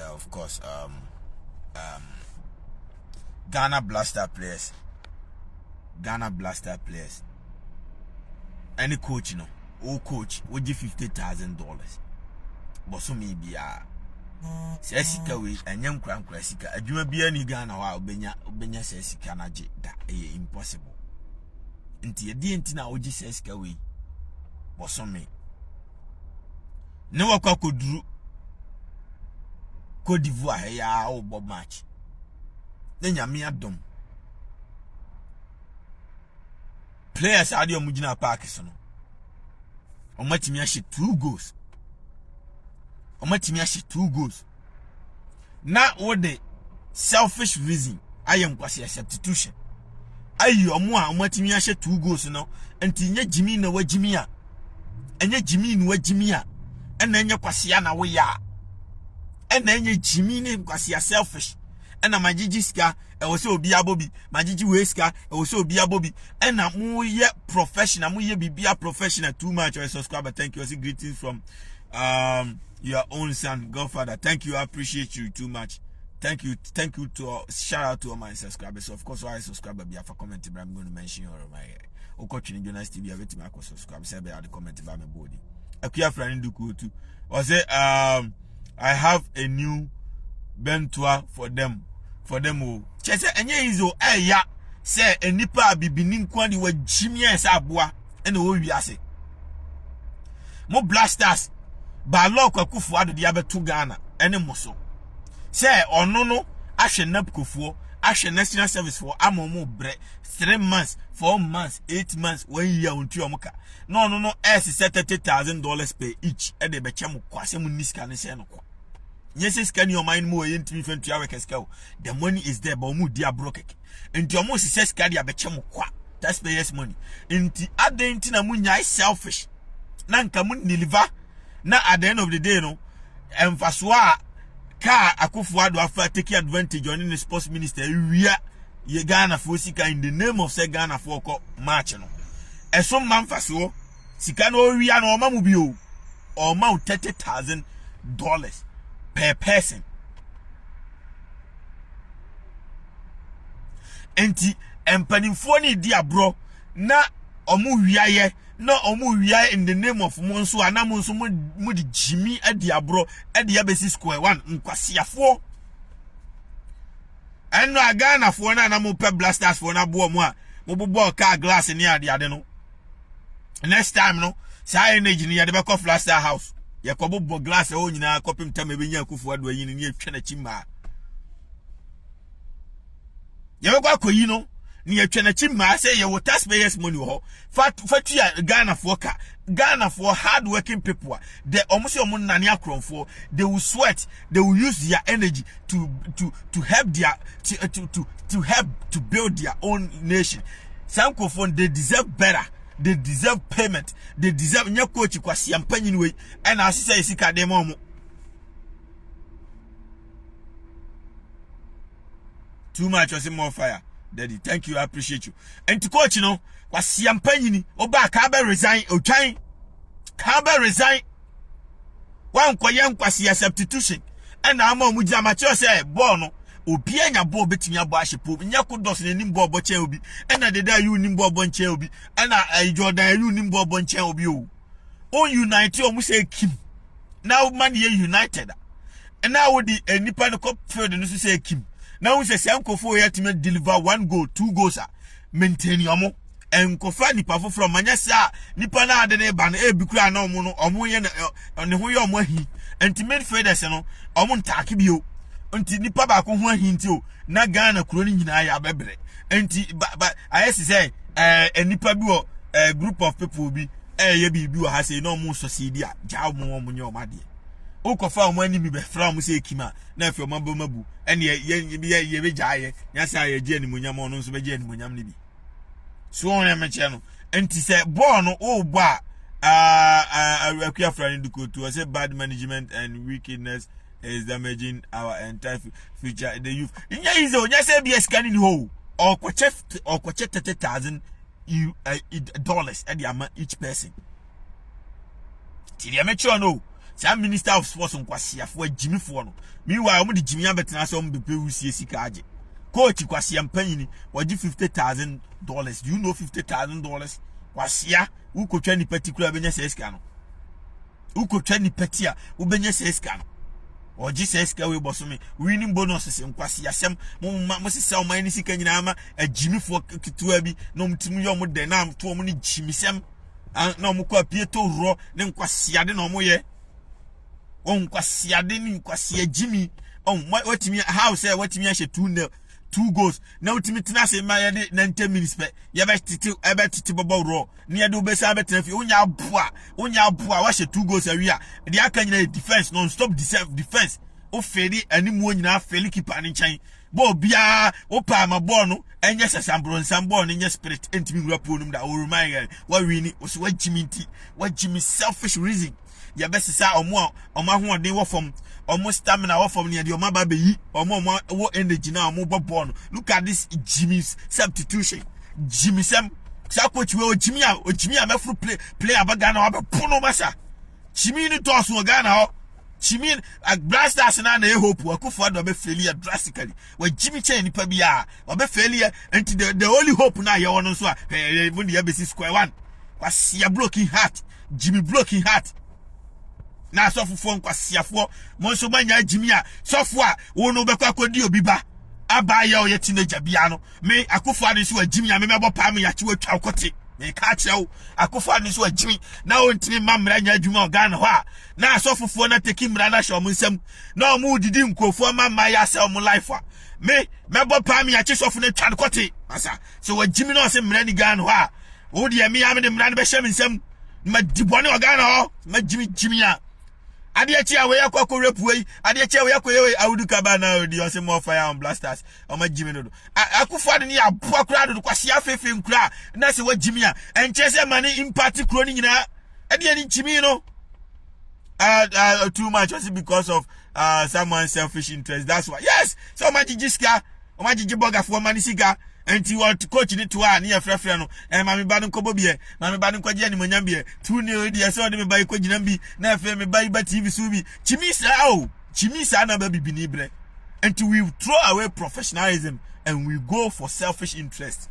of course, Ghana Blaster players. Any coach, you know, old coach would give $50,000. But so maybe Sesika we and young cram classica. A Juma be any Ghana while Benya Sesika Naji that impossible. Until a dientina would just Sesika we. But so me. No one could do Cote d'Ivoire ya or Bob match. Then ya me at them. Players are the Mujina Parkinson. On my team, 2 goals. On my team, 2 goals. Now, what the selfish reason I am quasi a substitution. I you are more on my team, 2 goals now, and Tina Jimmy no what Jimmy, and yet Jimmy no what Jimmy, and then your Quasiana we are, and then your Jimmy name Quasia selfish, and a Majiska. I was so be a bobby, my Gigi Weska, I was so be a bobby, and I'm more yet professional, more yet be a professional too much. I subscribe. Thank you. I see greetings from your own son, Godfather. Thank you, I appreciate you too much. Thank you to shout out to all my subscribers. Of course, I subscribe be for comment, but I'm going to mention your my Twene Jonas TV. I wait to subscribe. Say about the comment about my body. A clear friend do cool too. Or say I have a new bentua for them. For them all. Chese enye izo ya say enipa bibini kwani wa Jimmy Sabua ene wo wiase. Mo Blackstars ba lo kwakufu ado dia beto Ghana ene moso. Say ono no ahwe napkofuo ahwe national service for amomo bre 3 months 4 months 8 months 1 year ontu omuka. No $30,000 per each e de beche mo kwase mo niska ne se no kwa. Yes, can your mind more into different to our casco? The money is there, but mu dear broke. And your most says carry a bechamo qua. Taxpayers' money. Into adentina munya is selfish. Nanka mun deliver. Now at the end of the day, no. And Faswa car akufuado after taking advantage on the sports minister. We are ye Ghana for Sika in the name of say Ghana for march. No. And some man Faswo Sikano we are no mamubio or mount $30,000 per person. Enti empanimfo dia bro na omu wiaye na omu wiaye in the name of monso anamonso mu di Jimmy adia bro adia besi square 1 nkwasiafo eno agana fo na na mo pe Blackstars fo na bo mo a mo bobo car glass ni ade no next time no say energy ni ya de be ko Blackstars house Yakobo glass o nyina kopim tam ebenya akufu ado ayi ni atwa na chima yewekwa akoyi no ni atwa na chima say ye wo taxpayers money ho fatua Ghana for hard working people they almost your nani akromfo they will sweat they will use their energy to help their to help to build their own nation. Some they deserve better. They deserve payment. They deserve new coach kwasi ampanyin we and as say sika dem omo. Too much or more fire. Daddy, thank you, I appreciate you. And to coach, you know, kwasi ampanyin oba ka be resign otwan. Ka be resign. Wan koyem kwasi substitution. And ama mu jamacho say ball no obi anya ball betimi abo ahyepo nya kodos ne nim ball bo chen obi ena deda yu nim ball bo chen obi ena Jordan yu nim ball bo chen obi o unite o mu say kim now man ye united and now with the nipa no cop field no say kim now we say sankofo ya time deliver 1 goal 2 goals maintain yomo enkofa nipa fo from manya sa nipa na ade ne ba na ebikura na omo no omo ye ne ho ye omo ahi enti midfielders no omo ntake bio enti nipa ba ko ho ahinti o na Ghana kuro ni nyina ya bebre enti I say nipa bi o group of people bi ye bi o ha say no mo succeed a ja mo nye o made o ko fa mo ani bi be fra mo say kima na afi o mabo mabu ene ye be jaaye nya say ye je ani munyam no nso be je ani munyam ne bi so on ya meche no enti say ball no o bo a akua fra ni duko to say bad management and wickedness is damaging our entire future. The youth. Inya izo, nya say be scanning ho. Or kwache $30,000 at the amount each person. Till you make sure no. Sa minister of sports nkwasiafo agimifo no meanwhile omo de gimia betena so omo bepe wusie sika age coach kwasia mpanyini waji $50,000. Do you know $50,000 kwasia ukotwa ni particular benya seska no ukotwa ni patia ubenya seska no oji seska we bosome winning bonuses nkwasi asem mo sesa o man sika nyina ama agimifo ketua bi no mtimu yo mo de na to mo ni gimisem na mo kwa pieto ro ne nkwasi ade na mo ye on kwasi ade ni nkwasi agimi on watimi how say watimi ahye 2 goals na ultimate tina se ma ye 90 minutes pe ye be titi bobo ro ne ye do be sa be tenafi onya aboa wa hye 2 goals awia de aka nyina defense non stop defense o feri animu nyina feli keeper ni chan bo bia o pa ma ball no enye sasambro nsamball ni nye spirit entimi rap onum da o remind wa wini o so wa jimi selfish reason ya be sisa omo ahoden wo fom omo stamina wo fom ne de omo ba be yi omo wo energy na omo bobo no look at this Jimmy's substitution Jimmy Sam sa coach we o Jimmy a mefru play abaga na wa pono masa Jimmy ni to so ga na ho Jimmy Blackstars na hope akufo do be failure drastically we Jimmy chain nipa bia o be failure and the only hope na ye wono so a even the base square one was ya broken heart Jimmy broken heart na sofufo nkwasiafo monso manya Jimmy a sofo a wo no bekwa kodi obi ba abaya o ye teenager bia no me akufo ade so Jimmy a me mebo pa me ya chi watwa akote me ka chewo akufo ade so Jimmy na o ntimi mamra nya adwuma o Ghana ho a na sofufo na teki mra na hye nsam na o mu didi nkofo mamma ya se o mu life a me mebo pa me ya chi sofo na twa akote asa so wa Jimmy no se mra ni Ghana ho a o de me ya me de mra na be hye nsam ma dibone o Ghana ho ma Jimmy a Adiachi awe yakwa repuei adiachi awe yakwa yewe awudu kabana odi ose more fire on Blackstars o ma Jimmy no akufo ade ni aboa kura do kwase afefe nkura na se wa Jimmy a enchese mani impact kro ni nyina ade ni Jimmy no too much also because of someone's selfish interest. That's why yes so ma jijiska o ma jijiboga fo mani siga enti what coach ni to a na frefre no ma me ba no kobo bie ma me ba no kwaje ani monyam bie Twene di so de me ba ko ginam bi na afa me ba TV so bi chimisa na ba bibini bre enti we throw away professionalism and we go for selfish interest.